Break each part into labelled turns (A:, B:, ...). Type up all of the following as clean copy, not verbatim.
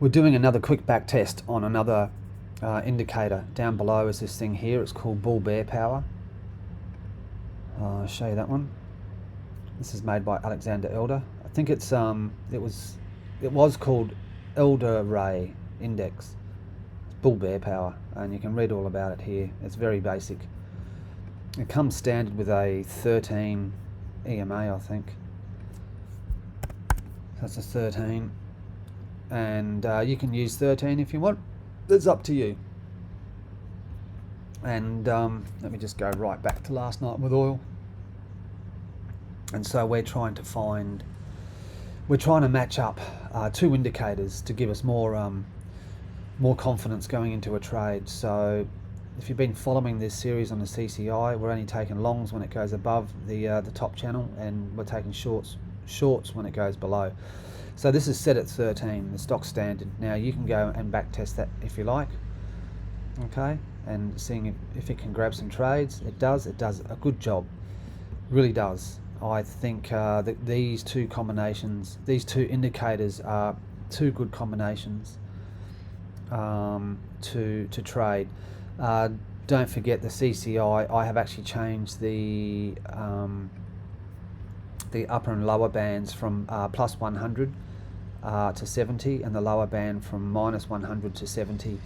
A: We're doing another quick back test on another indicator. Down below is this thing here. It's called bull bear power. I'll show you that one. This is made by Alexander Elder. I think it was called Elder Ray Index. It's bull bear power, and you can read all about it here. It's very basic. It comes standard with a 13 EMA, I think. That's a 13, and you can use 13 if you want. It's up to you. And let me just go right back to last night with oil. And so we're trying to match up two indicators to give us more confidence going into a trade. So if you've been following this series on the CCI, we're only taking longs when it goes above the top channel, and we're taking shorts when it goes below. So this is set at 13, the stock standard. Now you can go and back test that if you like, okay, and seeing if it can grab some trades. It does a good job, really does. I think that these two indicators are two good combinations to trade. Don't forget the CCI. I have actually changed the upper and lower bands from plus 100 to 70, and the lower band from minus 100 to 70.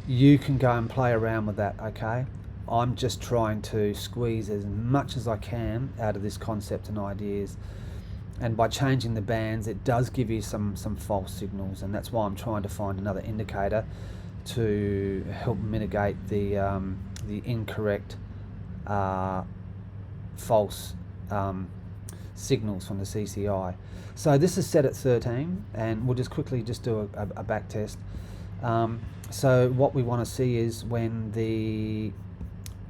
A: You can go and play around with that, okay? I'm just trying to squeeze as much as I can out of this concept and ideas, and by changing the bands it does give you some false signals, and that's why I'm trying to find another indicator to help mitigate the incorrect false signals from the CCI. So this is set at 13, and we'll just quickly do a back test. So what we want to see is when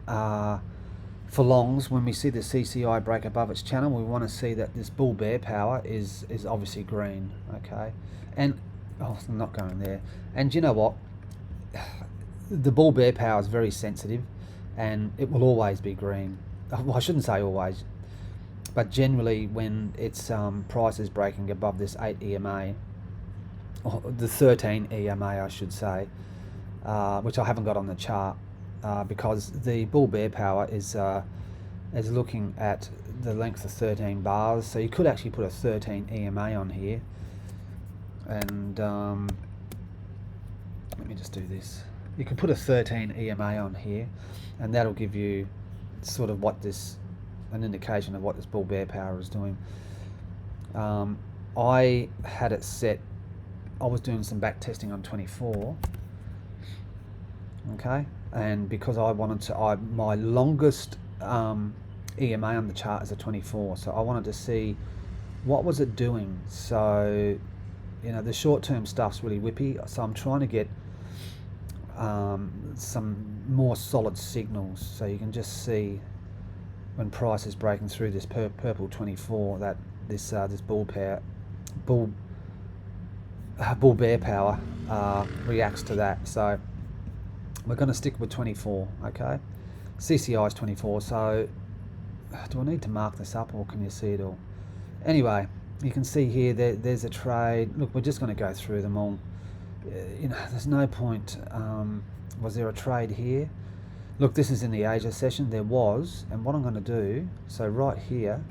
A: for longs, when we see the CCI break above its channel, we want to see that this bull bear power is obviously green, okay? And I'm not going there. And you know what? The bull bear power is very sensitive, and it will always be green. Well, I shouldn't say always, but generally when its price is breaking above this 8 EMA, or the 13 EMA I should say, which I haven't got on the chart, because the bull bear power is looking at the length of 13 bars, so you could actually put a 13 EMA on here, and let me just do this. You can put a 13 EMA on here, and that'll give you sort of an indication of what this bull bear power is doing. I had it set, I was doing some back testing on 24, okay, and because I wanted to, my longest EMA on the chart is a 24, so I wanted to see what was it doing. So you know, the short-term stuff's really whippy, so I'm trying to get some more solid signals, so you can just see when price is breaking through this purple 24 that this bull bear power reacts to that. So we're going to stick with 24, okay? CCI is 24, so do I need to mark this up, or can you see it all? Anyway, you can see here there's a trade. Look, we're just going to go through them all. You know, there's no point. Was there a trade here? Look, this is in the Asia session. There was, and what I'm going to do, so right here,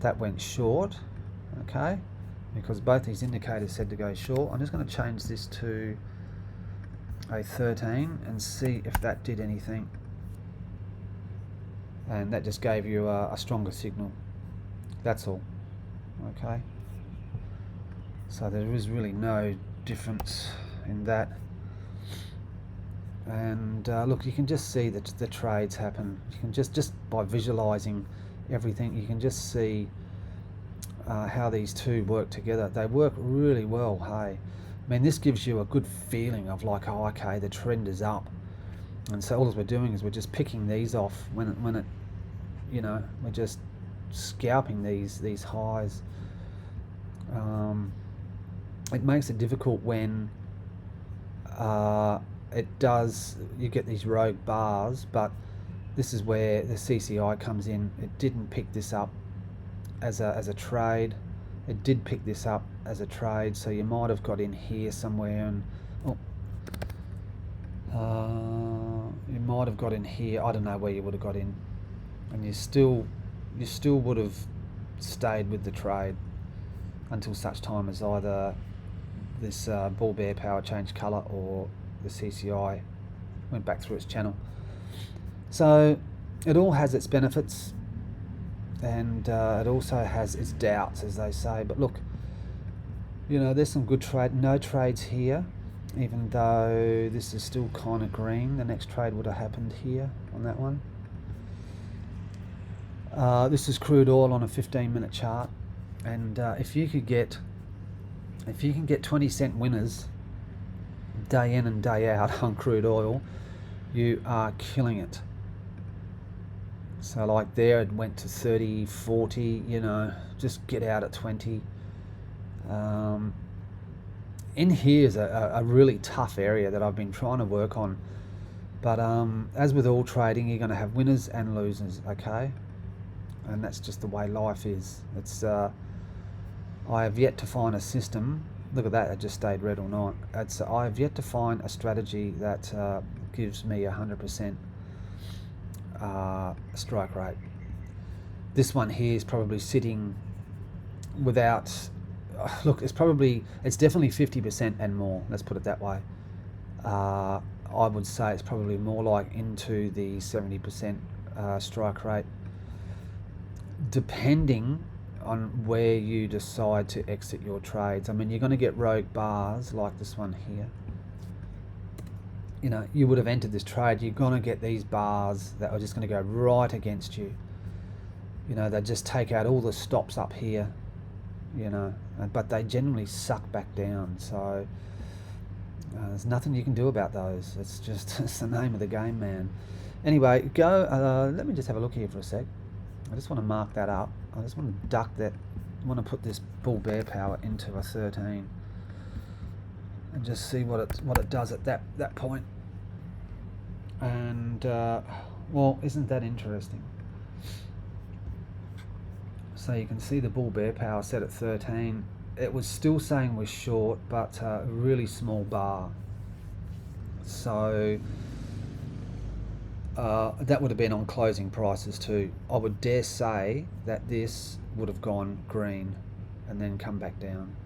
A: that went short, okay, because both these indicators said to go short. I'm just going to change this to a 13 and see if that did anything, and that just gave you a stronger signal. That's all, okay? So there is really no difference in that. And look, you can just see that the trades happen. You can just by visualizing everything, you can just see how these two work together. They work really well, hey? I mean, this gives you a good feeling of like, oh, okay, the trend is up. And so all we're doing is we're just picking these off when it you know, we're just scalping these highs. It makes it difficult when you get these rogue bars, but this is where the CCI comes in. It didn't pick this up as a trade. It did pick this up as a trade, so you might have got in here somewhere, and you might have got in here. I don't know where you would have got in, and you still would have stayed with the trade until such time as either this bull bear power changed colour or the CCI went back through its channel. So it all has its benefits, and it also has its doubts, as they say. But look, you know, there's some good no trades here, even though this is still kind of green. The next trade would have happened here on that one. This is crude oil on a 15-minute chart, and if you can get 20-cent winners day in and day out on crude oil, you are killing it. So like there, it went to 30, 40, you know, just get out at 20. In here is a really tough area that I've been trying to work on. But as with all trading, you're going to have winners and losers, okay? And that's just the way life is. It's I have yet to find a system. Look at that, it just stayed red all night. I have yet to find a strategy that gives me 100% strike rate. This one here is probably sitting without, look, it's definitely 50% and more, let's put it that way. I would say it's probably more like into the 70% strike rate, depending on where you decide to exit your trades. I mean, you're going to get rogue bars like this one here. You know, you would have entered this trade, you're going to get these bars that are just going to go right against you. You know, they just take out all the stops up here, you know, but they generally suck back down. So there's nothing you can do about those. It's just it's the name of the game, man. Anyway, let me just have a look here for a sec. I just want to mark that up. I just want to duck that. I want to put this bull bear power into a 13 and just see what it does at that point. And well, isn't that interesting? So you can see the bull bear power set at 13. It was still saying we're short, but a really small bar. So that would have been on closing prices too. I would dare say that this would have gone green and then come back down.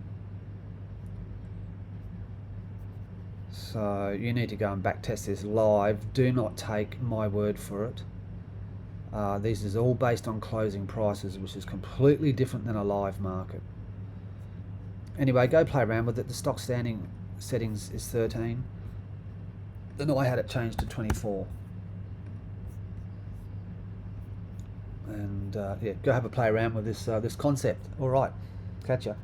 A: So you need to go and back test this live. Do not take my word for it. This is all based on closing prices, which is completely different than a live market. Anyway, go play around with it. The stock standing settings is 13. Then I had it changed to 24. And yeah, go have a play around with this concept. All right, catch ya.